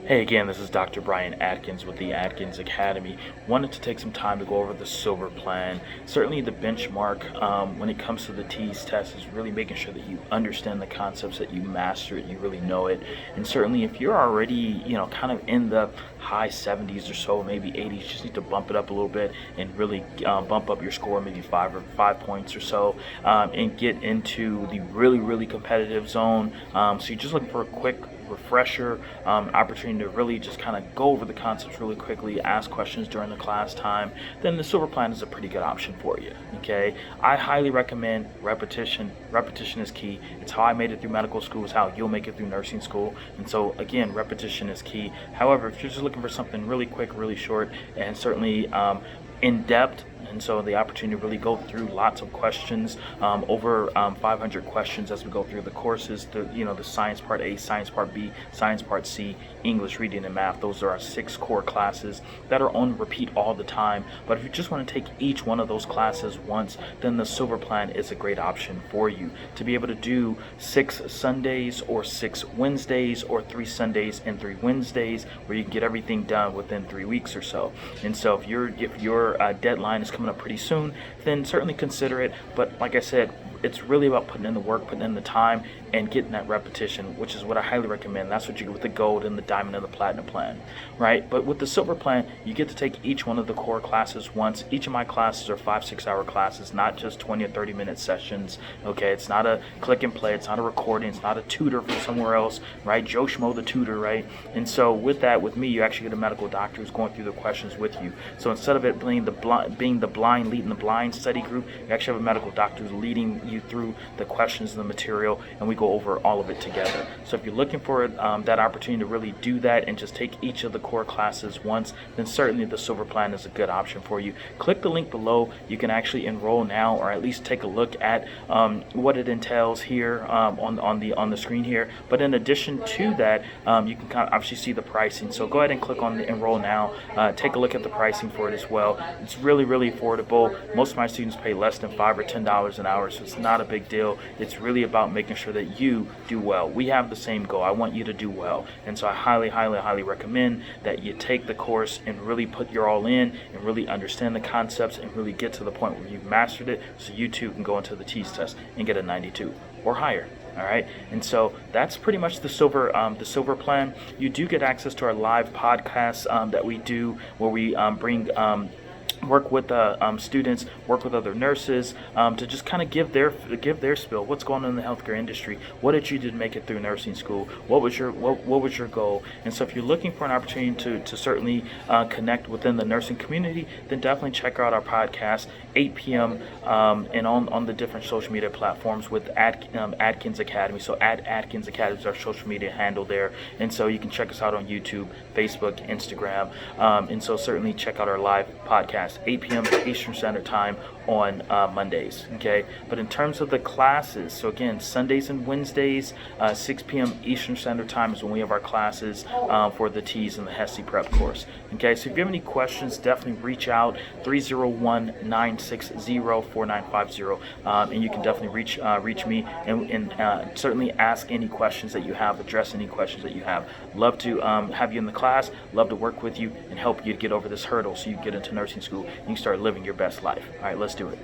Hey again, this is Dr. Brian Adkins with the Adkins Academy. Wanted to take some time to go over the silver plan. Certainly the benchmark when it comes to the TEAS test is really making sure that you understand the concepts, that you master it, you really know it. And certainly if you're already, kind of in the high 70s or so, maybe 80s, you just need to bump it up a little bit and really bump up your score, maybe 5 points or so, and get into the really competitive zone. So you're just looking for a quick refresher, opportunity to really just kind of go over the concepts really quickly, ask questions during the class time, then the silver plan is a pretty good option for you. Okay, I highly recommend repetition. Repetition is key. It's how I made it through medical school, it's how you'll make it through nursing school. And so again, repetition is key. However, if you're just looking for something really quick, really short, and certainly in depth, and so the opportunity to really go through lots of questions, over 500 questions as we go through the courses, the science part A, science part B, science part C, English, reading, and math. Those are our 6 core classes that are on repeat all the time. But if you just want to take each one of those classes once, then the silver plan is a great option for you to be able to do 6 Sundays or 6 Wednesdays or 3 Sundays and 3 Wednesdays, where you can get everything done within 3 weeks or so. And so if your deadline is coming up pretty soon, then certainly consider it. But like I said, it's really about putting in the work, putting in the time, and getting that repetition, which is what I highly recommend. That's what you get with the gold and the diamond and the platinum plan, right? But with the silver plan, you get to take each one of the core classes once. Each of my classes are 5-6 hour classes, not just 20 or 30 minute sessions. Okay, it's not a click and play, it's not a recording, it's not a tutor from somewhere else, right? Joe Schmo the tutor, right? And so with me, you actually get a medical doctor who's going through the questions with you. So instead of it being the blind leading the blind study group, you actually have a medical doctor who's leading you through the questions and the material, and we go over all of it together. So if you're looking for that opportunity to really do that and just take each of the core classes once, then certainly the silver plan is a good option for you. Click the link below. You can actually enroll now, or at least take a look at what it entails here on the screen here. But in addition to that, you can kind of obviously see the pricing. So go ahead and click on the enroll now. Take a look at the pricing for it as well. It's really affordable. Most of my students pay less than $5 or $10 an hour, so it's not a big deal. It's really about making sure that you do well. We have the same goal. I want you to do well. And so I highly recommend that you take the course and really put your all in and really understand the concepts and really get to the point where you've mastered it, so you too can go into the TEAS test and get a 92 or higher. All right, and so that's pretty much the silver plan. You do get access to our live podcasts that we do, where we bring work with students, work with other nurses, to just kind of give their spill. What's going on in the healthcare industry? What did you do to make it through nursing school? What was your goal? And so if you're looking for an opportunity to certainly connect within the nursing community, then definitely check out our podcast, 8 p.m. And on the different social media platforms with Adkins Academy. So Adkins Academy is our social media handle there. And so you can check us out on YouTube, Facebook, Instagram. And so certainly check out our live podcast, 8 p.m. Eastern Standard Time on Mondays. Okay, but in terms of the classes, so again, Sundays and Wednesdays, 6 p.m. Eastern Standard Time is when we have our classes for the TEAS and the HESI prep course. Okay, so if you have any questions, definitely reach out, 301-960-4950, and you can definitely reach me and certainly ask any questions that you have, address any questions that you have. Love to have you in the class, love to work with you and help you get over this hurdle so you get into nursing school and you start living your best life. All right, let's do it.